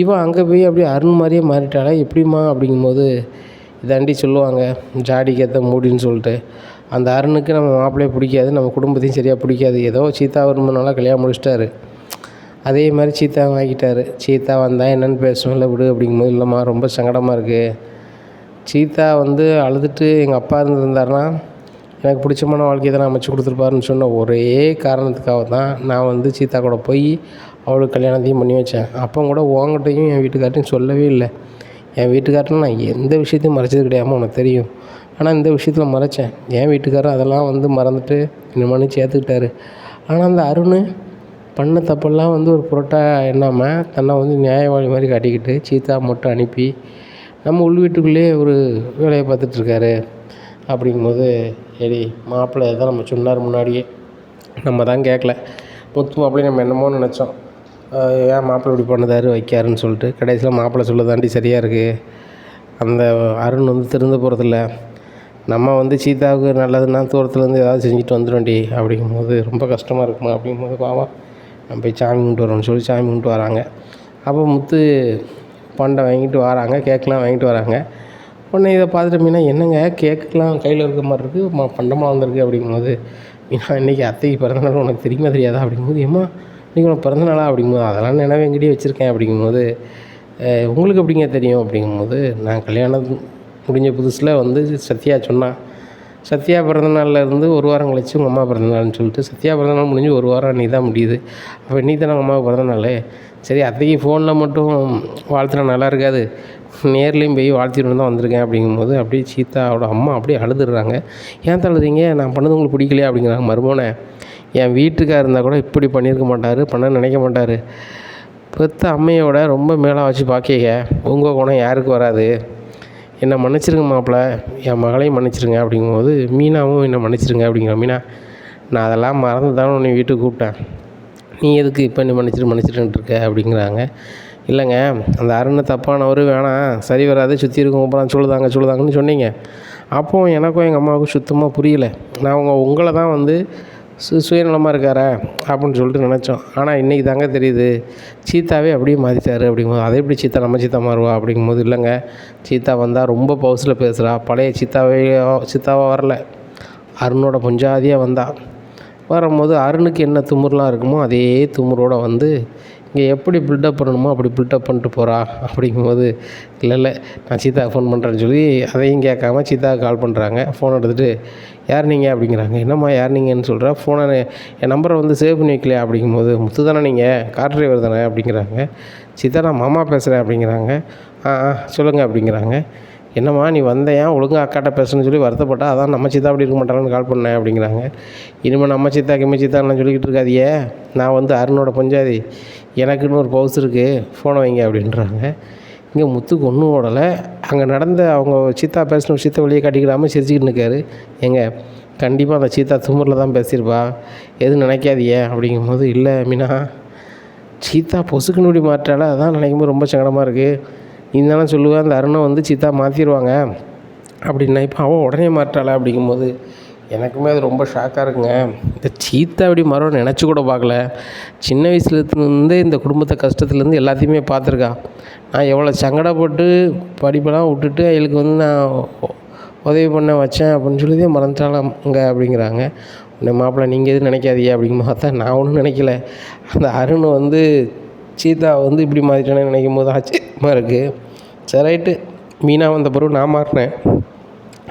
Speaker 1: இவன் அங்கே போய் அப்படியே அருண் மாதிரியே மாறிட்டாளே எப்படிம்மா அப்படிங்கும்போது, இதாண்டி சொல்லுவாங்க ஜாடிக்கு ஏற்ற மூடின்னு சொல்லிட்டு. அந்த அருணுக்கு நம்ம மாப்பிள்ளையை பிடிக்காது, நம்ம குடும்பத்தையும் சரியாக பிடிக்காது. ஏதோ சீதா வரும்போதுனால கல்யாணம் முடிச்சிட்டாரு. அதே மாதிரி சீதாவை ஆக்கிட்டார். சீதா வந்தால் என்னென்னு பேசணும், இல்லை விடு அப்படிங்கும்போது, இல்லைம்மா ரொம்ப சங்கடமாக இருக்குது. சீதா வந்து அழுதுட்டு எங்கள் அப்பா இருந்திருந்தாருன்னா எனக்கு பிடிச்சமான வாழ்க்கையை தான் அமைச்சு கொடுத்துருப்பாருன்னு சொன்ன ஒரே காரணத்துக்காக தான் நான் வந்து சீதா கூட போய் அவளுக்கு கல்யாணத்தையும் பண்ணி வச்சேன். அப்போ கூட உங்ககிட்டையும் என் வீட்டுக்கார்ட்டையும் சொல்லவே இல்லை. என் வீட்டுக்கார்ட்ட நான் எந்த விஷயத்தையும் மறைச்சது கிடையாமல் உனக்கு தெரியும். ஆனால் இந்த விஷயத்தில் மறைச்சேன். என் வீட்டுக்காரர் அதெல்லாம் வந்து மறந்துட்டு இன்னும் சேர்த்துக்கிட்டாரு. ஆனால் அந்த அருண் பண்ண தப்பெல்லாம் வந்து ஒரு பொருட்டாக எண்ணாமல் தன்னை வந்து நியாயவாளி மாதிரி காட்டிக்கிட்டு சீதா மட்டும் அனுப்பி நம்ம உள் வீட்டுக்குள்ளேயே ஒரு வேலையை பார்த்துட்ருக்காரு. அப்படிங்கும்போது, சரி மாப்பிள்ளை தான் நம்ம சொன்னார் முன்னாடியே, நம்ம தான் கேட்கல. முத்து மாப்பிள்ளையை நம்ம என்னமோ நினச்சோம், ஏன் மாப்பிள்ளை இப்படி பண்ணுதாரு வைக்காருன்னு சொல்லிட்டு. கடைசியில் மாப்பிள்ளை சொல்லதாண்டி சரியாக இருக்குது. அந்த அருண் வந்து திருந்த போகிறதில்ல. நம்ம வந்து சீதாவுக்கு நல்லதுன்னா தூரத்துலேருந்து ஏதாவது செஞ்சுட்டு வந்துடும்டி அப்படிங்கும்போது ரொம்ப கஷ்டமாக இருக்குமா அப்படிங்கும்போது, பாவா நம்ம போய் சாமி கும்பிட்டு வரோம்னு சொல்லி சாமி கும்பிட்டு வராங்க. அப்போ முத்து பண்டை வாங்கிட்டு வராங்க, கேக்கெலாம் வாங்கிட்டு வராங்க. உடனே இதை பார்த்துட்டு மீனா, என்னங்க கேக்குலாம் கையில் இருக்க மாதிரி இருக்குது, பண்டமாக வந்திருக்கு அப்படிங்கும்போது, மீனா இன்றைக்கி அத்தைக்கு பிறந்தநாள் உனக்கு தெரியுமா தெரியாதா அப்படிங்கும்போது, ஏம்மா இன்றைக்கி உனக்கு பிறந்தநாளா அப்படிங்கும்போது, அதெல்லாம் நினைவு எங்கிட்டே வச்சுருக்கேன் அப்படிங்கும்போது, உங்களுக்கு எப்படிங்க தெரியும் அப்படிங்கும்போது, நான் கல்யாணம் முடிஞ்ச புதுசில் வந்து சத்யா சொன்னான். சத்யா பிறந்தநாளில் இருந்து ஒரு வாரம் கழிச்சு உங்கள் அம்மா பிறந்தநாள்னு சொல்லிட்டு, சத்யா பிறந்தநாள் முடிஞ்சு ஒரு வாரம் அன்றைக்கி தான் முடியுது. அப்போ இன்றைக்கி தானே உங்கள் அம்மாவுக்கு பிறந்தநாள். சரி அத்தைக்கு ஃபோனில் மட்டும் வாழ்த்துனா நல்லா இருக்காது, நேர்லேயும் போய் வாழ்த்திட்டு தான் வந்திருக்கேன் அப்படிங்கும்போது, அப்படியே சீதாவோட அம்மா அப்படியே அழுதுடுறாங்க. ஏன் தழுதுறீங்க, நான் பண்ணது உங்களுக்கு பிடிக்கலையா அப்படிங்கிறாங்க. மருமோனை, என் வீட்டுக்காக இருந்தால் கூட இப்படி பண்ணியிருக்க மாட்டார், பண்ண நினைக்க மாட்டார். பெற்ற அம்மையோட ரொம்ப மேலே வச்சு பார்க்கிங்க, உங்கள் குணம் யாருக்கு வராது. என்னை மன்னிச்சிருங்க மாப்பிள்ள, என் மகளையும் மன்னிச்சிருங்க அப்படிங்கும்போது, மீனாவும் என்னை மன்னிச்சிருங்க அப்படிங்கிற. மீனா, நான் அதெல்லாம் மறந்து தானே உன்னை வீட்டுக்கு கூப்பிட்டேன், நீ எதுக்கு இப்போ நீ மன்னிச்சிட்டுன்ட்டு இருக்க அப்படிங்கிறாங்க. இல்லைங்க, அந்த அருணை தப்பானவர், வேணாம் சரி வராது, சுற்றி இருக்கும் அப்புறம் சொல்லுதாங்கன்னு சொன்னீங்க. அப்போது எனக்கும் எங்கள் அம்மாவுக்கும் சுத்தமாக புரியலை. நான் உங்களை தான் வந்து சுயநலமாக இருக்காரா அப்படின்னு சொல்லிட்டு நினச்சோம். ஆனால் இன்றைக்கி தாங்க தெரியுது, சீதாவே அப்படியே மாற்றிட்டாரு அப்படிங்கும்போது, அதே எப்படி சீதா நம்ம சீதா மாறுவா அப்படிங்கும்போது, இல்லைங்க சீதா வந்தால் ரொம்ப பவுசில் பேசுகிறா, பழைய சீதாவாக வரல, அருணோட பொஞ்சாதியாக வந்தா. வரும்போது அருணுக்கு என்ன துமுறுலாம் இருக்குமோ அதே துமுறோடு வந்து இங்கே எப்படி பில்டப் பண்ணணுமோ அப்படி பில்டப் பண்ணிட்டு போகிறா அப்படிங்கும்போது, இல்லை நான் சீதாவுக்கு ஃபோன் பண்ணுறேன்னு சொல்லி அதையும் கேட்காம சீதாவுக்கு கால் பண்ணுறாங்க. ஃபோன் எடுத்துகிட்டு, யார் நீங்கள் அப்படிங்கிறாங்க. என்னம்மா யார் நீங்கன்னு சொல்கிறா, ஃபோனை என் நம்பரை வந்து சேவ் பண்ணி வைக்கலையா அப்படிங்கும்போது, முத்து தானே நீங்கள், கார் டிரைவர் தானே அப்படிங்கிறாங்க. சீதா நான் மாமா பேசுகிறேன் அப்படிங்கிறாங்க. சொல்லுங்கள் அப்படிங்கிறாங்க. என்னம்மா நீ வந்தையா ஒழுங்காக அக்காட்ட பேசணும்னு சொல்லி வருத்தப்பட்டா, அதான் நம்ம சீதா அப்படி இருக்க மாட்டாங்கன்னு கால் பண்ணேன் அப்படிங்கிறாங்க. இனிமேல் நம்ம சீதா கிம்மி சீத்தான்னு சொல்லிக்கிட்டு இருக்காதியே, நான் வந்து அருணோட பொஞ்சாதி, எனக்குன்னு ஒரு பவுஸ் இருக்குது, ஃபோனை வைங்க அப்படின்றாங்க. இங்கே முத்துக்கு ஒன்றும் ஓடலை. அங்கே நடந்த அவங்க சீதா பேசின விஷயத்தை வெளியே காட்டிக்கிடாமல் சிரிச்சுக்கிட்டு இருக்காரு. ஏங்க கண்டிப்பாக அந்த சீதா துமுறில் தான் பேசியிருப்பா, எதுவும் நினைக்காதியே அப்படிங்கும்போது, இல்லை மீனா சீதா பொசுக்குன்னு இப்படி மாற்றால, அதான் நினைக்கும்போது ரொம்ப சங்கடமாக இருக்குது. இருந்தாலும் சொல்லுவேன், அந்த அருணை வந்து சீதா மாற்றிடுவாங்க அப்படின்னா, இப்போ அவள் உடனே மாற்றாள அப்படிங்கும்போது எனக்குமே அது ரொம்ப ஷாக்காக இருக்குங்க. இந்த சீதா இப்படி மரம் நினச்சி கூட பார்க்கல. சின்ன வயசுலேருந்து இந்த குடும்பத்தை கஷ்டத்துலேருந்து எல்லாத்தையுமே பார்த்துருக்கா. நான் எவ்வளோ சங்கடப்பட்டு படிப்பெல்லாம் விட்டுட்டு அவளுக்கு வந்து நான் உதவி பண்ண வச்சேன் அப்படின்னு சொல்லிதே மறந்துட்டாலாங்க அப்படிங்கிறாங்க. உன்னை மாப்பிள்ளை நீங்கள் எதுவும் நினைக்காதீங்க அப்படிங்கும்போது, பார்த்தா நான் ஒன்றும் நினைக்கல. அந்த அருண் வந்து சீதா வந்து இப்படி மாறிட்டானே நினைக்கும் போது ஆச்சரியமாக இருக்குது. சரி ரைட்டு, மீனா வந்த பிறகு நான் மாறினேன்.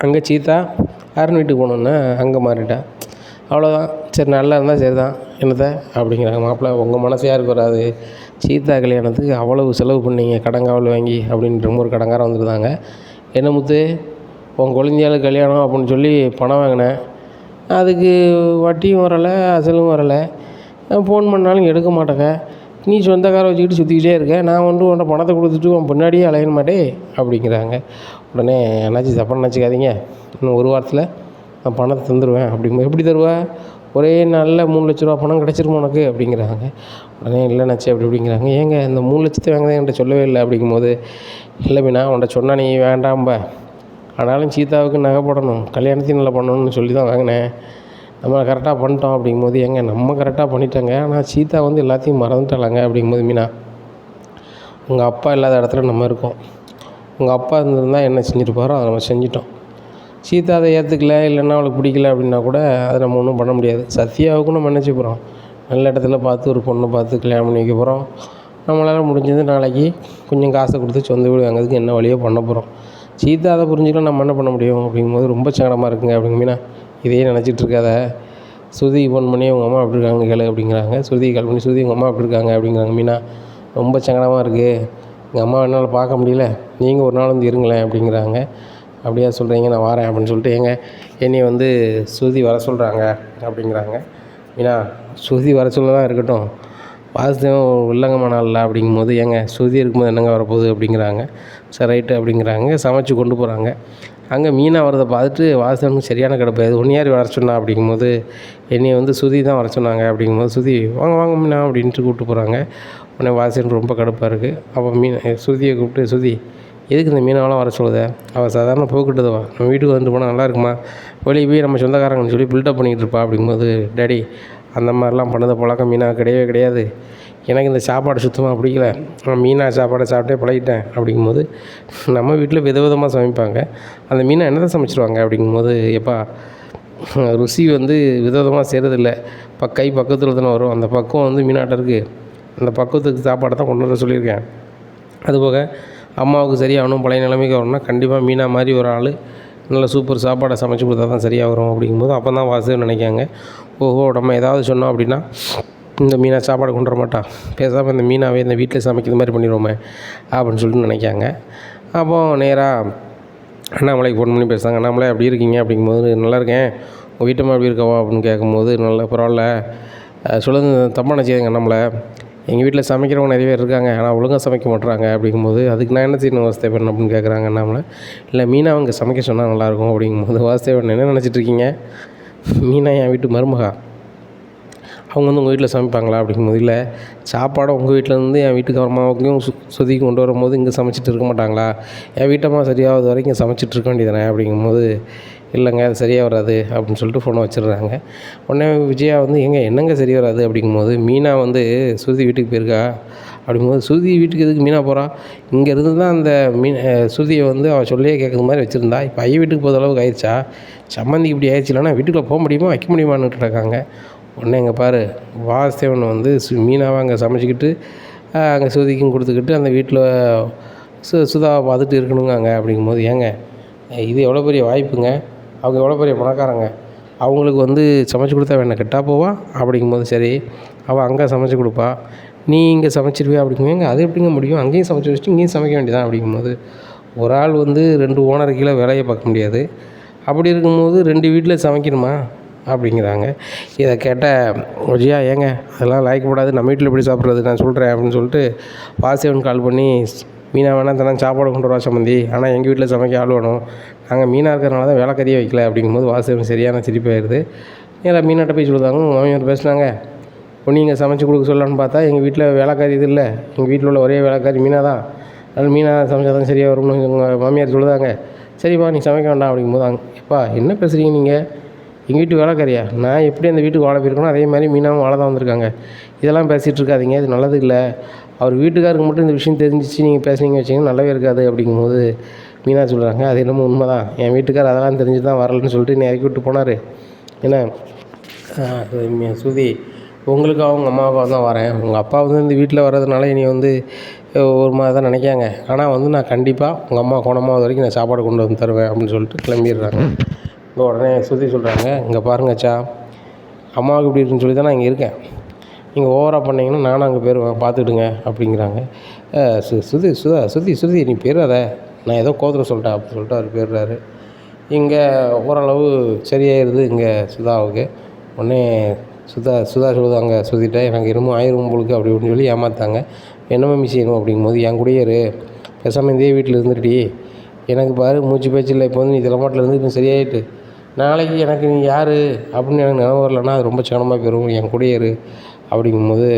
Speaker 1: அங்கே சீதா அருண் வீட்டுக்கு போனோன்னே அங்கே மாறிட்டேன், அவ்வளோதான். சரி நல்லா இருந்தால் சரி தான், என்னத்தை அப்படிங்கிறாங்க. மாப்பிள்ளை உங்கள் மனசு யாருக்கு வராது, சீதா கல்யாணத்துக்கு அவ்வளவு செலவு பண்ணீங்க கடங்காவல் வாங்கி அப்படின்ற ஒரு கடங்காரம் வந்துருந்தாங்க. என்ன முத்து, உன் குழந்தையாளுக்கு கல்யாணம் அப்படின்னு சொல்லி பணம் வாங்கினேன், அதுக்கு வட்டியும் வரலை அசலும் வரலை, ஃபோன் பண்ணாலும் எடுக்க மாட்டேங்க, நீ சொந்தக்காரை வச்சுக்கிட்டு சுற்றிக்கிட்டே இருக்க, நான் வந்து உன்ட்ட பணத்தை கொடுத்துட்டு உன் பின்னாடியே அலைய மாட்டே அப்படிங்கிறாங்க. உடனே என்னாச்சு தப்பாக நினச்சிக்காதீங்க, இன்னும் ஒரு வாரத்தில் நான் பணத்தை தந்துடுவேன் அப்படிங்கும்போது, எப்படி தருவா, ஒரே நாளில் 3,00,000 ரூபா பணம் கிடச்சிருமா உனக்கு அப்படிங்கிறாங்க. உடனே இல்லைனாச்சு அப்படி இப்படிங்கிறாங்க. ஏங்க இந்த 3,00,000 வாங்கினதை என்கிட்ட சொல்லவே இல்லை அப்படிங்கும்போது, இல்லை மீனா உன்ட்ட சொன்னால் நீ வேண்டாம்ப, ஆனாலும் சீதாவுக்கு நகை போடணும், கல்யாணத்தையும் நல்லா பண்ணணும்னு சொல்லி தான் வாங்கினேன், நம்ம கரெக்டாக பண்ணிட்டோம் அப்படிங்கும்போது, ஏங்க நம்ம கரெக்டாக பண்ணிட்டோங்க, ஆனால் சீதா வந்து எல்லாத்தையும் மறந்துட்டாளாங்க அப்படிங்கும்போது, மீனா உங்கள் அப்பா இல்லாத இடத்துல நம்ம இருக்கோம், உங்கள் அப்பா இருந்திருந்தால் என்ன செஞ்சுருப்பாரோ அதை நம்ம செஞ்சிட்டோம். சீதா அதை ஏற்றுக்கல, இல்லைன்னா அவளுக்கு பிடிக்கல அப்படின்னா கூட அதை நம்ம ஒன்றும் பண்ண முடியாது. சத்யாவுக்கும் நம்ம நினச்சி போகிறோம், நல்ல இடத்துல பார்த்து ஒரு பொண்ணை பார்த்து கல்யாணம் பண்ணி வைக்க போகிறோம். நம்மளால் முடிஞ்சது நாளைக்கு கொஞ்சம் காசை கொடுத்து சொந்த வீடு வாங்கிறதுக்கு என்ன வழியோ பண்ண போகிறோம். சீதா அதை புரிஞ்சுக்கலாம், நம்ம என்ன பண்ண முடியும் அப்படிங்கும்போது ரொம்ப சங்கடமாக இருக்குங்க அப்படிங்க. மீனா இதையே நினச்சிட்டு இருக்காத, ஸ்ருதிக்கு ஃபோன் பண்ணி உங்கள் அம்மா எப்படி இருக்காங்க கேளு அப்படிங்கிறாங்க. ஸ்ருதிக்கு கால் பண்ணி ஸ்ருதி உங்கள் அம்மா எப்படி இருக்காங்க அப்படிங்கிறாங்க. மீனா ரொம்ப சங்கடமாக இருக்குது, எங்கள் அம்மா என்னால் பார்க்க முடியல, நீங்கள் ஒரு நாள் வந்து இருங்களேன் அப்படிங்கிறாங்க. அப்படியா சொல்கிறீங்க, நான் வரேன் அப்படின்னு சொல்லிட்டு, ஏங்க என்னை வந்து ஸ்ருதி வர சொல்கிறாங்க அப்படிங்கிறாங்க. மீனா ஸ்ருதி வர சொல்ல தான் இருக்கட்டும், வாசுதேவன் வில்லங்கமான இல்லை அப்படிங்கும்போது, ஏங்க ஸ்ருதி இருக்கும்போது என்னங்க வரப்போகுது அப்படிங்கிறாங்க. சரி ரைட்டு அப்படிங்கிறாங்க. சமைச்சு கொண்டு போகிறாங்க. அங்கே மீனா வரதை பார்த்துட்டு வாசுதேவனுக்கு சரியான கடுப்பாது. ஒன்று யார் வர சொன்னா அப்படிங்கும்போது, என்னை வந்து ஸ்ருதி தான் வர சொன்னாங்க அப்படிங்கும்போது, ஸ்ருதி வாங்க வாங்க மீனா அப்படின்ட்டு கூப்பிட்டு போகிறாங்க. உடனே வாசுதேவன் ரொம்ப கடுப்பாக இருக்குது. அப்போ ஸ்ருதியை கூப்பிட்டு, ஸ்ருதி எதுக்கு இந்த மீனாவெல்லாம் வர சொல்லுத, அவள் சாதாரண போக்கிட்டதுவா, நம்ம வீட்டுக்கு வந்துட்டு போனால் நல்லா இருக்குமா, வெளியே போய் நம்ம சொந்தக்காரங்கன்னு சொல்லி பில்டப் பண்ணிக்கிட்டு இருப்பா அப்படிங்கும்போது, டேடி அந்த மாதிரிலாம் பண்ணது பழக்கம் மீனா கிடையவே கிடையாது, எனக்கு இந்த சாப்பாடு சுத்தமாக பிடிக்கல, நான் மீனா சாப்பாடை சாப்பிட்டே பழகிட்டேன் அப்படிங்கும்போது, நம்ம வீட்டில் விதவிதமாக சமைப்பாங்க, அந்த மீனை என்னதான் சமைச்சிருவாங்க அப்படிங்கும்போது, எப்பா ருசி வந்து விதவிதமாக செய்கிறதில்ல, கை பக்கத்தில் தானே வரும், அந்த பக்குவம் வந்து மீனாட்டம் இருக்குது, அந்த பக்குவத்துக்கு சாப்பாடை தான் கொண்டு வர சொல்லியிருக்கேன். அதுபோக அம்மாவுக்கு சரியாகணும், பழைய நிலைமைக்கு வரணும்னா கண்டிப்பாக மீனா மாதிரி ஒரு ஆள் நல்ல சூப்பர் சாப்பாடை சமைச்சு கொடுத்தா தான் சரியாக வரும் அப்படிங்கும்போது, அப்போ தான் வாசுதேவன் நினைக்காங்க, ஓஹோ நம்ம ஏதாவது சொன்னோம் அப்படின்னா இந்த மீனா சாப்பாடு கொண்டு வர மாட்டான், பேசாமல் இந்த மீனாவே இந்த வீட்டில் சமைக்கிற மாதிரி பண்ணிடுவோமே அப்படின்னு சொல்லிட்டு நினைக்காங்க. அப்போது நேராக அண்ணாமலைக்கு ஃபோன் பண்ணி பேசுகிறாங்க. அண்ணாமலை எப்படி இருக்கீங்க அப்படிங்கும்போது, நல்லா இருக்கேன், உங்கள் வீட்டம்மா எப்படி இருக்கவா அப்படின்னு கேட்கும்போது, நல்லா பரவாயில்ல, சொல்லுங்க தப்பாக நினச்சிக்கங்க அண்ணாமலை, எங்கள் வீட்டில் சமைக்கிறவங்க நிறைய பேர் இருக்காங்க, ஆனால் ஒழுங்காக சமைக்க மாட்டுறாங்க அப்படிங்கும்போது, அதுக்கு நான் என்ன செய்யணும் வாசுதேவன் அப்படின்னு கேட்குறாங்க அண்ணாமலை. இல்லை மீனா அவங்க சமைக்க சொன்னால் நல்லாயிருக்கும் அப்படிங்கும்போது, வாசுதேவன் என்ன நினச்சிட்ருக்கீங்க, மீனா என் வீட்டு மருமகா, அவங்க வந்து உங்கள் வீட்டில் சமைப்பாங்களா அப்படிங்கும்போது, இல்லை சாப்பாடை உங்கள் வீட்டிலேருந்து என் வீட்டுக்கு அம்மாவுக்கும் ஸ்ருதிக்கும் கொண்டு வரும்போது இங்கே சமைச்சிட்டு இருக்க மாட்டாங்களா, என் வீட்டம்மா சரியாவது வரைக்கும் சமைச்சிட்டு இருக்க வேண்டியதானே அப்படிங்கும்போது, இல்லைங்க அது சரியாக வராது அப்படின்னு சொல்லிட்டு ஃபோனை வச்சிடுறாங்க. உடனே விஜயா வந்து என்னங்க சரி வராது அப்படிங்கும்போது, மீனா வந்து ஸ்ருதி வீட்டுக்கு போயிருக்கா அப்படிங்கும்போது, ஸ்ருதி வீட்டுக்கு எதுக்கு மீனா போகிறா, இங்கேருந்து தான் அந்த ஸ்ருதியை வந்து அவள் சொல்லியே கேட்குற மாதிரி வச்சுருந்தா, இப்போ ஐயா வீட்டுக்கு போகிற அளவுக்கு ஆயிடுச்சா, சம்மந்திக்கு இப்படி ஆயிடுச்சு, இல்லைனா வீட்டுக்குள்ளே போக முடியுமா வைக்க முடியுமான்னுட்டு இருக்காங்க. உடனே இங்கே பாரு, வாசுதேவன் வந்து மீனாவை அங்கே சமைச்சிக்கிட்டு அங்கே ஸ்ருதிக்கும் கொடுத்துக்கிட்டு அந்த வீட்டில் சுதாவை பார்த்துட்டு இருக்கணுங்க அப்படிங்கும்போது, ஏங்க இது எவ்வளோ பெரிய வாய்ப்புங்க, அவங்க எவ்வளோ பெரிய பணக்காரங்க, அவங்களுக்கு வந்து சமைச்சு கொடுத்தா வேணா கெட்டா போவா அப்படிங்கும்போது, சரி அவள் அங்கே சமைச்சு கொடுப்பா, நீ இங்கே சமைச்சிருவியா அப்படிங்கும்போது, அது எப்படிங்க முடியும், அங்கேயும் சமைச்சு வச்சுட்டு இங்கேயும் சமைக்க வேண்டியதான் அப்படிங்கும்போது, ஒரு ஆள் வந்து 2 ஓனர் கீழே வேலையை பார்க்க முடியாது, அப்படி இருக்கும்போது 2 வீட்டில் சமைக்கணுமா அப்படிங்கிறாங்க. இதை கேட்ட விஜயா, ஏங்க அதெல்லாம் லாய்க்கப்படாது, நம்ம வீட்டில் எப்படி சாப்பிட்றது, நான் சொல்கிறேன் அப்படின்னு சொல்லிட்டு வாசுதேவன் கால் பண்ணி, மீனா வேணால் தானே சாப்பாடு கொண்டு வரா சம்மந்தி, ஆனால் எங்கள் வீட்டில் சமைக்க ஆள் வேணும், நாங்கள் மீனா இருக்கிறனால தான் வேலைக்கறியே வைக்கல அப்படிங்கும்போது, வாசுதேவன் சரியான சிரிப்பாயிருது. நேராக மீனாட்ட போய் சொல்லுதாங்க, மாமியார் பேசுனாங்க, பொண்ணு இங்கே சமைச்சு கொடுக்க சொல்லலான்னு பார்த்தா எங்கள் வீட்டில் வேலைக்காரி இது இல்லை, எங்கள் வீட்டில் உள்ள ஒரே வேலைக்காரி மீனா தான், அதனால் மீனா சமைச்சா தான் சரியாக வரும்னு எங்கள் மாமியார் சொல்லுதாங்க. சரிப்பா நீ சமைக்க வேண்டாம் அப்படிங்கும்போது, எப்பா என்ன பேசுகிறீங்க நீங்கள், எங்கள் வீட்டு வேலைக்காரியா, நான் எப்படி அந்த வீட்டுக்கு வாழ போயிருக்கணும் அதே மாதிரி மீனாவும் வாழ தான் வந்திருக்காங்க, இதெல்லாம் பேசிகிட்டு இருக்காதிங்க, இது நல்லது இல்லை, அவர் வீட்டுக்காருக்கு மட்டும் இந்த விஷயம் தெரிஞ்சிச்சு நீங்கள் பேசுனீங்க வச்சிங்கன்னா நல்லாவே இருக்காது அப்படிங்கும்போது, மீனா சொல்கிறாங்க, அது என்னமோ உண்மை தான், என் வீட்டுக்கார் அதெல்லாம் தெரிஞ்சு தான் வரலன்னு சொல்லிட்டு என்னை இறக்கி விட்டு போனார், ஏன்னா ஸ்ருதி உங்களுக்கு அவங்க அம்மாவுக்காக தான் வரேன், உங்கள் அப்பா வந்து இந்த வீட்டில் வர்றதுனால என்னை வந்து ஒரு மாதிரி தான் நினைக்காங்க, ஆனால் வந்து நான் கண்டிப்பாக உங்கள் அம்மா குணமாவது வரைக்கும் நான் சாப்பாடு கொண்டு வந்து தருவேன் அப்படின்னு சொல்லிட்டு கிளம்பிடுறாங்க. இப்போ உடனே ஸ்ருதி சொல்கிறாங்க, இங்கே பாருங்கச்சா, அம்மாவுக்கு இப்படி இருக்குன்னு சொல்லி தான் நான் இங்கே இருக்கேன், நீங்கள் ஓவராக பண்ணிங்கன்னா நானும் அங்கே போயிடுவேன் பார்த்துக்கிடுங்க அப்படிங்கிறாங்க. ஸ்ருதி நீ போயிடாத, நான் ஏதோ கோவத்தில் சொல்லிட்டேன் அப்படின்னு சொல்லிட்டு அவர் போயிடுறாரு. இங்கே ஓரளவு சரியாயிருது இங்கே சுதாவுக்கு. உடனே சுதா சொல்லுதாங்க சுதிட்ட எனக்கு என்னமோ ஆயிரம் போலுக்கு அப்படி இப்படின்னு சொல்லி ஏமாத்தாங்க. என்ன மம்மி செய்யணும் அப்படிங்கும்போது, என் கூடயே இரு, பேசாமல் இதே வீட்டில் இருந்துட்டுடி, எனக்கு பாரு மூச்சு பேச்சு இல்லை, இப்போ வந்து நீ தலைமாட்டில் இருந்து இப்போ சரியாயிட்டு நாளைக்கு எனக்கு நீ யார் அப்படின்னு எனக்கு நினைவு வரலன்னா அது ரொம்ப சிரமமாக போயிடும், என் கூடயே இரு அப்படிங்கும்போது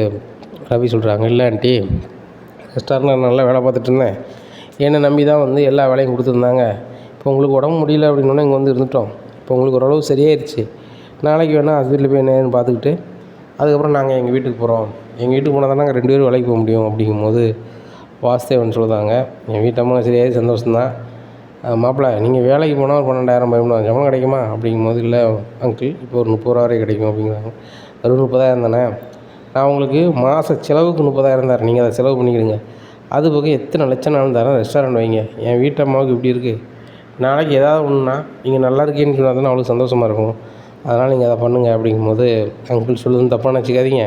Speaker 1: ரவி சொல்கிறாங்க, இல்லை ஆண்டி, ரெஸ்டாரண்ட்டில் நல்லா வேலை பார்த்துட்டு இருந்தேன், என்னை நம்பி தான் வந்து எல்லா வேலையும் கொடுத்துருந்தாங்க. இப்போ உங்களுக்கு உடம்பு முடியல அப்படின்னோடனே இங்கே வந்து இருந்துட்டோம். இப்போ உங்களுக்கு ஓரளவு சரியாயிருச்சு. நாளைக்கு வேணால் ஹாஸ்பிட்டலில் போய் என்னன்னு பார்த்துக்கிட்டு அதுக்கப்புறம் நாங்கள் எங்கள் வீட்டுக்கு போகிறோம். எங்கள் வீட்டுக்கு போனால் தான் நாங்கள் 2 பேரும் வேலைக்கு போக முடியும் அப்படிங்கும்போது வாசுதேவன் சொல்லுதாங்க, என் வீட்டம்மா சரியாகி சந்தோஷம்தான். மாப்பிள்ளை நீங்கள் வேலைக்கு போனால் ஒரு 12,000 பயப்படும் சம்பளம் கிடைக்குமா அப்படிங்கும்போது, இல்லை அங்கிள் இப்போ ஒரு 30 ரூபா வரை கிடைக்கும் அப்படிங்கிறாங்க. ஒரு 30,000 தானே, நான் உங்களுக்கு மாத செலவுக்கு 30,000 தரேன், நீங்கள் அதை செலவு பண்ணிக்கிடுங்க. அது போக எத்தனை லட்சம் நாளும் தரேன், ரெஸ்டாரண்ட் வைங்க. என் வீட்டம்மாவுக்கு இப்படி இருக்குது, நாளைக்கு ஏதாவது ஒன்றுனா நீங்கள் நல்லா இருக்கேன்னு சொன்னால் தானே அவளுக்கு சந்தோஷமாக இருக்கும், அதனால் நீங்கள் அதை பண்ணுங்கள் அப்படிங்கும்போது, அங்கிள் சொல்லுதுன்னு தப்பாக நினச்சிக்காதீங்க,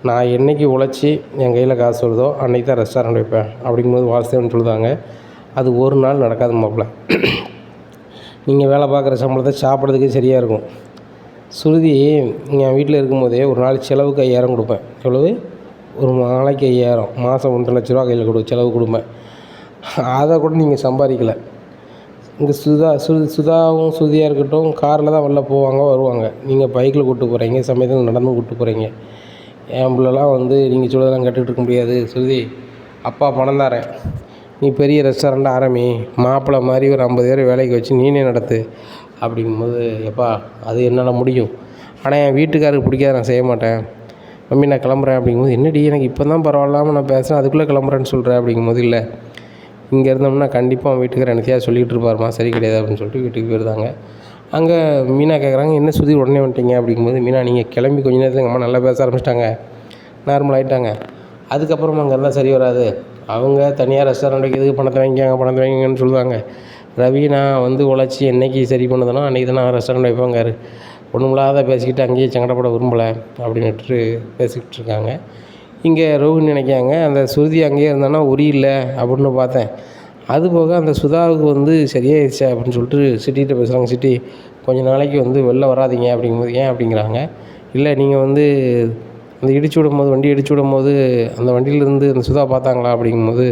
Speaker 1: நான் என்றைக்கு உழைச்சி என் கையில் காசு வருதோ அன்றைக்கி தான் ரெஸ்டாரண்ட் வைப்பேன் அப்படிங்கும்போது வாசுதேவன் சொல்லுதாங்க, அது ஒரு நாள் நடக்காது மாப்பிள்ள, நீங்கள் வேலை பார்க்குற சம்பளத்தை சாப்பிட்றதுக்கே சரியாக இருக்கும். சுருதி என் வீட்டில் இருக்கும்போதே ஒரு நாளைக்கு செலவுக்கு 5,000 கொடுப்பேன். எவ்வளவு? ஒரு நாளைக்கு 5,000, மாதம் 1,50,000 ரூபா கையில் செலவு கொடுப்பேன். அதை கூட நீங்கள் சம்பாதிக்கலை. இங்கே சுதாவும் சுருதியாக இருக்கட்டும், காரில் தான் வெளில போவாங்க வருவாங்க, நீங்கள் பைக்கில் கூப்பிட்டு போகிறீங்க, சமயத்தில் நடந்து கூப்பிட்டு போகிறீங்க. என் பிள்ளைலாம் வந்து நீங்கள் சொல்கிறதெல்லாம் கேட்டுக்கிட்டு இருக்க முடியாது, சுருதி அப்பா பணம் தரேன், நீ பெரிய ரெஸ்டாரண்ட்டாக ஆரம்பி, மாப்பிள்ளை மாதிரி ஒரு 50 பேர் வேலைக்கு வச்சு நீனே நடத்து அப்படிங்கும்போது, எப்பா அது என்னால் முடியும், ஆனால் என் வீட்டுக்காருக்கு பிடிக்காத நான் செய்ய மாட்டேன் மம்மி, நான் கிளம்புறேன் அப்படிங்கும்போது, என்னடி எனக்கு இப்போ தான் பரவாயில்லாமல் நான் பேசுகிறேன் அதுக்குள்ளே கிளம்புறேன்னு சொல்கிறேன் அப்படிங்கும்போது, இல்லை இங்கே இருந்தோம்னா கண்டிப்பாக அவன் வீட்டுக்காரர் என்னத்தையாக சொல்லிகிட்டு இருப்பாருமா, சரி கிடையாது அப்படின்னு சொல்லிட்டு வீட்டுக்கு போயிருந்தாங்க. அங்கே மீனா கேட்குறாங்க, என்ன சுதி உடனே வந்துட்டீங்க அப்படிங்கும்போது, மீனா நீங்கள் கிளம்பி கொஞ்ச நேரத்தில் எங்கள் அம்மா நல்லா பேச ஆரம்பிச்சிட்டாங்க, நார்மல் ஆகிட்டாங்க, அதுக்கப்புறம் அங்கே இருந்தால் சரி வராது, அவங்க தனியாக ரெஸ்டாரண்ட் வைக்கிறதுக்கு பணத்தை வாங்கிங்கன்னு சொல்லுவாங்க. ரவி நான் வந்து உழைச்சி என்றைக்கு சரி பண்ணுதனோ அன்றைக்கி தான் நான் ரெஸ்டாரண்ட் வைப்பாங்காரு, ஒன்றுமில்லாத பேசிக்கிட்டு அங்கேயே சங்கடப்பட விரும்பலை அப்படின்ட்டு பேசிக்கிட்டு இருக்காங்க. இங்கே ரோஹிணி நினைக்காங்க, அந்த சுருதி அங்கேயே இருந்தானா உரி இல்லை அப்படின்னு பார்த்தேன், அதுபோக அந்த சுதாவுக்கு வந்து சரியாயிடுச்சு அப்படின்னு சொல்லிட்டு சிட்டிகிட்ட பேசுகிறாங்க. சிட்டி கொஞ்ச நாளைக்கு வந்து வெளில வராதிங்க அப்படிங்கும்போது, ஏன் அப்படிங்கிறாங்க. இல்லை நீங்கள் வந்து அந்த வண்டி இடிச்சு விடும்போது அந்த வண்டியிலேருந்து அந்த சுதா பார்த்தாங்களா அப்படிங்கும்போது,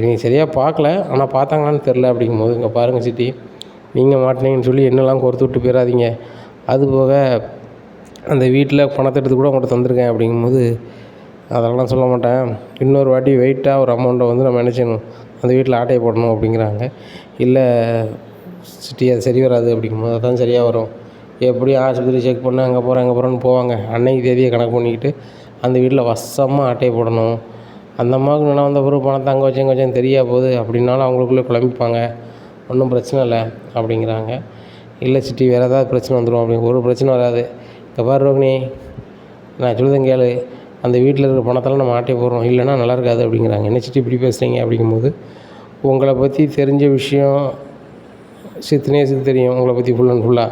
Speaker 1: நீங்கள் சரியாக பார்க்கல ஆனால் பார்த்தாங்களான்னு தெரில அப்படிங்கும்போது, இங்கே பாருங்கள் சிட்டி, நீங்கள் மாட்டினீங்கன்னு சொல்லி என்னெல்லாம் கோர்த்து விட்டு போயிடாதீங்க, அதுபோக அந்த வீட்டில் பணத்தை எடுத்து கூட உங்கள்கிட்ட தந்திருக்கேன் அப்படிங்கும்போது, அதெல்லாம் சொல்ல மாட்டேன், இன்னொரு வாட்டி வெயிட்டாக ஒரு அமௌண்ட்டை வந்து நம்ம என்ன செய்யணும், அந்த வீட்டில் ஆட்டையை போடணும் அப்படிங்கிறாங்க. இல்லை சிட்டி அது சரி வராது அப்படிங்கும்போது, அதான் சரியாக வரும், எப்படியும் ஆஸ்பத்திரி செக் பண்ண அங்கே போகிறேன்னு போவாங்க, அன்னைக்கு தேதியை கணக்கு பண்ணிக்கிட்டு அந்த வீட்டில் வசமாக ஆட்டையை போடணும், அந்த அம்மாவுக்கு நினைவு வந்த பிறகு பணத்தை அங்கே வச்சேன்னு தெரியா போகுது அப்படின்னாலும் அவங்களுக்குள்ளே குழம்பிப்பாங்க, ஒன்றும் பிரச்சனை இல்லை அப்படிங்கிறாங்க. இல்லை சிட்டி வேறு ஏதாவது பிரச்சனை வந்துடும் அப்படிங்க, ஒரு பிரச்சனை வராது, இங்கே பாரு ரோகிணி நான் சொல்லுதேன் கேளு, அந்த வீட்டில் இருக்கிற பணத்தெல்லாம் நம்ம ஆட்டையை போடுறோம், இல்லைன்னா நல்லா இருக்காது அப்படிங்கிறாங்க. என்ன சிட்டி இப்படி பேசுகிறீங்க அப்படிங்கும்போது, உங்களை பற்றி தெரிஞ்ச விஷயம் தினேஷுக்கு தெரியும், உங்களை பற்றி ஃபுல் அண்ட் ஃபுல்லாக,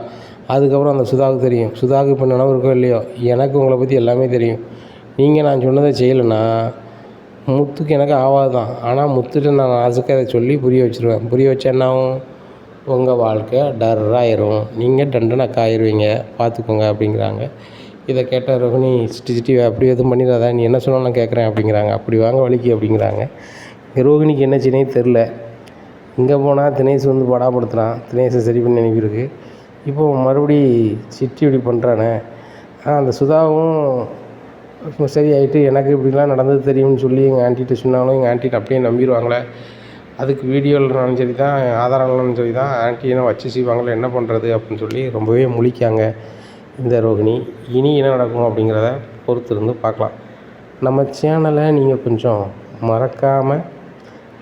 Speaker 1: அதுக்கப்புறம் அந்த சுதாவுக்கு தெரியும், சுதாவுக்கு இப்போ நினைவு இருக்கோ இல்லையோ, எனக்கு உங்களை பற்றி எல்லாமே தெரியும், நீங்கள் நான் சொன்னதை செய்யலைன்னா முத்துக்கு எனக்கு ஆகாது தான், ஆனால் முத்துட்டு நான் ஆசுக்கு அதை சொல்லி புரிய வச்சுருவேன், புரிய வச்சா என்ன ஆகும், உங்கள் வாழ்க்கை டர்ராயிரும், நீங்கள் டண்டனக்காயிருவீங்க பார்த்துக்கோங்க அப்படிங்கிறாங்க. இதை கேட்ட ரோஹிணி சிட்டி அப்படி எதுவும் பண்ணிடாதா, நீ என்ன சொன்னாலும் நான் கேட்குறேன் அப்படிங்கிறாங்க. அப்படி வாங்க வலிக்கு அப்படிங்கிறாங்க. ரோஹிணிக்கு என்ன செய்யனே தெரில, இங்கே போனால் தினேஷ் வந்து படாப்படுத்துகிறான், தினேஷை சரி பண்ணி அனுப்பியிருக்கு, இப்போது மறுபடி சிட்டி இப்படி பண்ணுறானே, அந்த சுதாவும் சரி ஆகிட்டு எனக்கு இப்படிலாம் நடந்தது தெரியும்னு சொல்லி எங்கள் ஆண்டிகிட்ட சொன்னாலும் எங்கள் ஆண்டிகிட்ட அப்படியே நம்பிடுவாங்களே, அதுக்கு வீடியோவில்னாலும் சரி தான் ஆதாரங்கள்னாலும் சரி தான் ஆண்டியை வச்சு செய்வாங்களே, என்ன பண்ணுறது அப்படின்னு சொல்லி ரொம்பவே முழிக்காங்க இந்த ரோஹிணி. இனி என்ன நடக்கும் அப்படிங்கிறத பொறுத்திருந்து பார்க்கலாம். நம்ம சேனலை நீங்கள் கொஞ்சம் மறக்காமல்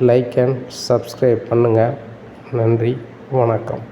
Speaker 1: லைக் அண்ட் சப்ஸ்கிரைப் பண்ணுங்கள். நன்றி, வணக்கம்.